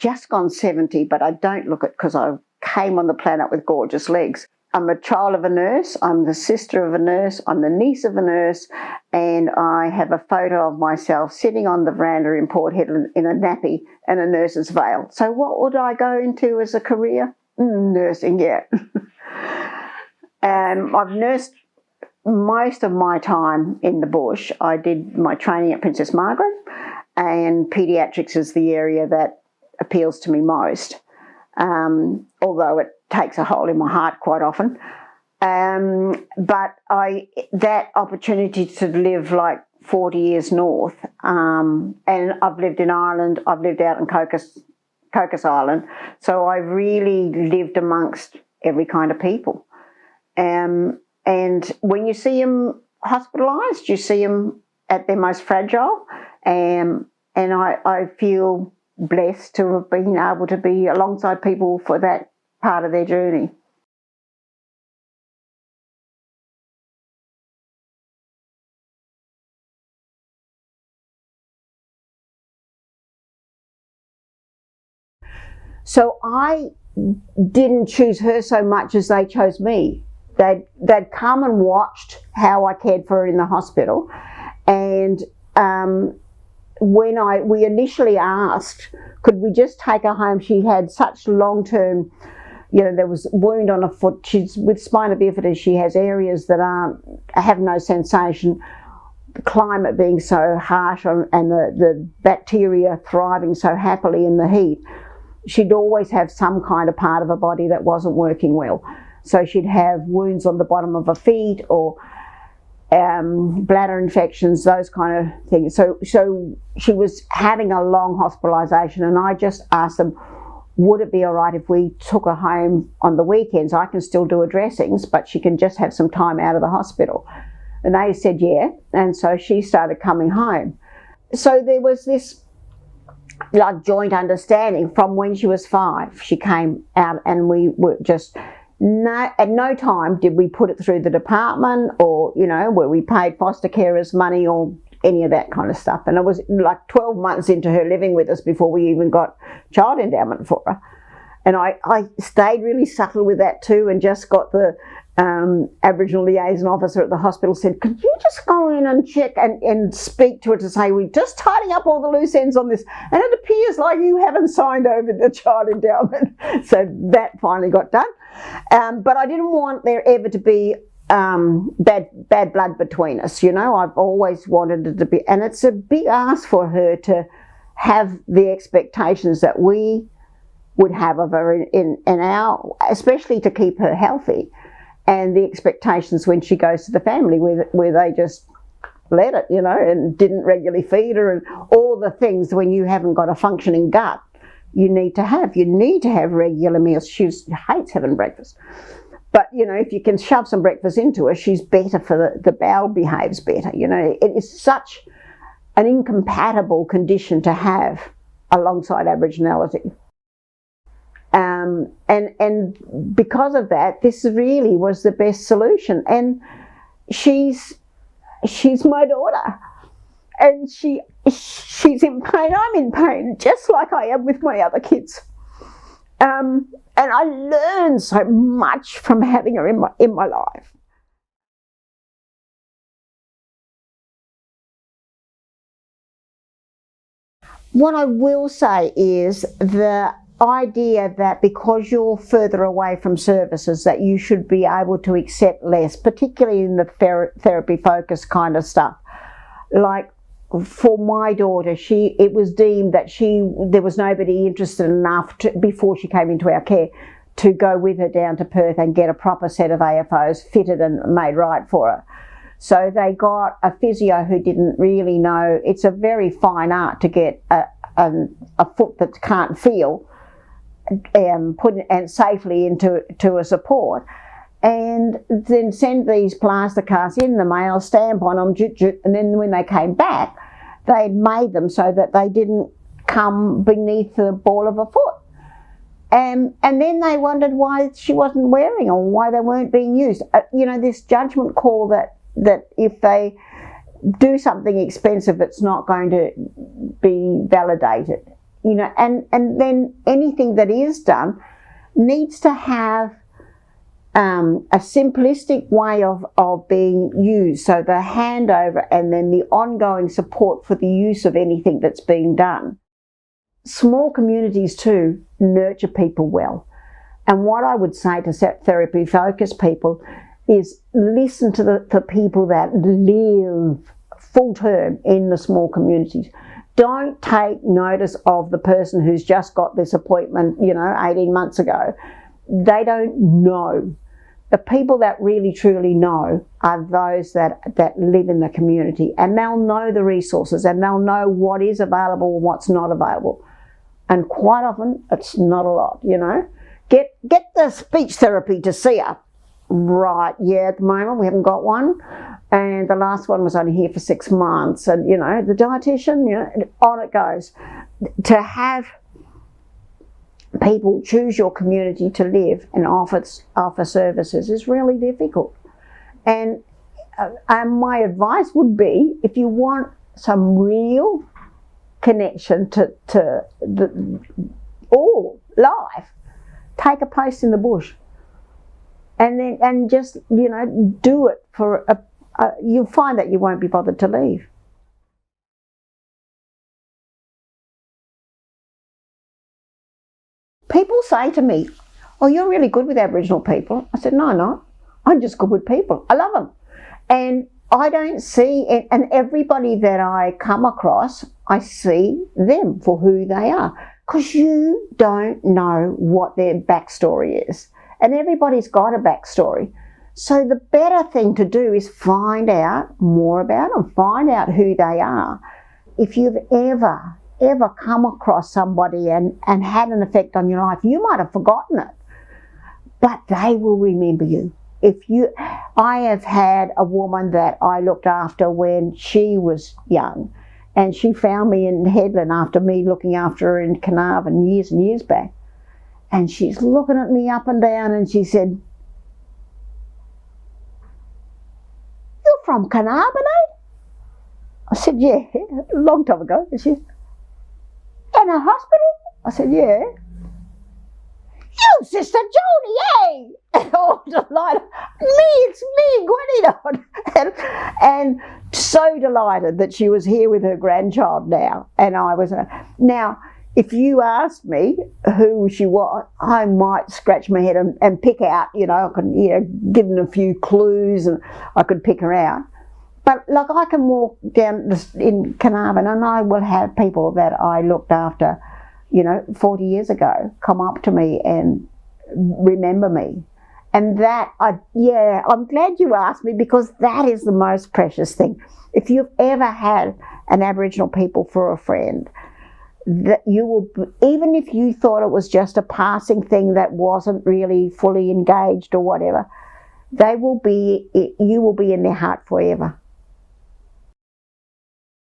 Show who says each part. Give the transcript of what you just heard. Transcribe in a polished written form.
Speaker 1: just gone 70, but I don't look it because I came on the planet with gorgeous legs. I'm a child of a nurse, I'm the sister of a nurse, I'm the niece of a nurse, and I have a photo of myself sitting on the veranda in Port Hedland in a nappy and a nurse's veil. So what would I go into as a career? Nursing, yeah. I've nursed most of my time in the bush. I did my training at Princess Margaret, and paediatrics is the area that appeals to me most, although it takes a hole in my heart quite often. But that opportunity to live like 40 years north, and I've lived in Ireland, I've lived out in Cocos Island, so I really lived amongst every kind of people. And when you see them hospitalised, you see them at their most fragile, and I feel blessed to have been able to be alongside people for that part of their journey. So I didn't choose her so much as they chose me. They'd come and watched how I cared for her in the hospital, and when we initially asked, could we just take her home? She had such long-term, there was a wound on her foot. She's with spina bifida. She has areas that have no sensation. The climate being so harsh and the bacteria thriving so happily in the heat, she'd always have some kind of part of her body that wasn't working well. So she'd have wounds on the bottom of her feet or bladder infections, those kind of things. So she was having a long hospitalisation, and I just asked them, would it be all right if we took her home on the weekends? I can still do her dressings, but she can just have some time out of the hospital. And they said yeah, and so she started coming home. So there was this like joint understanding from when she was 5. She came out, and we were just... at no time did we put it through the department or, where we paid foster carers money or any of that kind of stuff. And it was like 12 months into her living with us before we even got child endowment for her. And I stayed really subtle with that too, and just got the Aboriginal liaison officer at the hospital said, could you just go in and check and speak to her to say, we're just tidying up all the loose ends on this, and it appears like you haven't signed over the child endowment. So that finally got done. But I didn't want there ever to be bad blood between us. I've always wanted it to be, and it's a big ask for her to have the expectations that we would have of her in our, especially to keep her healthy, and the expectations when she goes to the family where they just let it, and didn't regularly feed her, and all the things when you haven't got a functioning gut you need to have. You need to have regular meals. She hates having breakfast. But, if you can shove some breakfast into her, she's better for the bowel behaves better. It is such an incompatible condition to have alongside Aboriginality. And because of that, this really was the best solution. And she's my daughter. And she's in pain. I'm in pain, just like I am with my other kids. And I learned so much from having her in my life. What I will say is the idea that because you're further away from services that you should be able to accept less, particularly in the therapy focused kind of stuff. Like for my daughter, it was deemed that there was nobody interested enough before she came into our care to go with her down to Perth and get a proper set of AFOs fitted and made right for her. So they got a physio who didn't really know. It's a very fine art to get a foot that can't feel put and safely into a support, and then send these plaster casts in the mail, stamp on them, and then when they came back, they'd made them so that they didn't come beneath the ball of a foot. And then they wondered why she wasn't wearing or why they weren't being used. This judgment call that if they do something expensive, it's not going to be validated. you know, and then anything that is done needs to have a simplistic way of being used. So the handover and then the ongoing support for the use of anything that's being done. Small communities too nurture people well. And what I would say to therapy focused people is listen to the people that live full term in the small communities. Don't take notice of the person who's just got this appointment, 18 months ago. They don't know. The people that really truly know are those that live in the community, and they'll know the resources and they'll know what is available and what's not available. And quite often it's not a lot, Get the speech therapy to see her. Right, yeah, at the moment we haven't got one. And the last one was only here for 6 months. And, the dietitian, on it goes. To have people choose your community to live and offer services is really difficult. And my advice would be, if you want some real connection to all life, take a post in the bush. And just, do it for you'll find that you won't be bothered to leave. People say to me, "Oh, you're really good with Aboriginal people." I said, "No, I'm not. I'm just good with people. I love them." And I don't see, and everybody that I come across, I see them for who they are. Because you don't know what their backstory is. And everybody's got a backstory. So the better thing to do is find out more about them, find out who they are. If you've ever come across somebody and had an effect on your life, you might have forgotten it, but they will remember you. I have had a woman that I looked after when she was young, and she found me in Headland after me looking after her in Carnarvon years and years back. And she's looking at me up and down and she said, "You're from Carnarvon, eh?" I said, "Yeah, a long time ago." And she said, "In a hospital?" I said, "Yeah." "You, Sister Joni, eh?" And all delighted. It's me, Gwenny. And so delighted that she was here with her grandchild now. And I was, now, if you asked me who she was, I might scratch my head and pick out, I could, give them a few clues and I could pick her out. But like I can walk down in Carnarvon and I will have people that I looked after, 40 years ago come up to me and remember me. And I'm glad you asked me, because that is the most precious thing. If you've ever had an Aboriginal people for a friend, that you will, even if you thought it was just a passing thing that wasn't really fully engaged or whatever, you will be in their heart forever.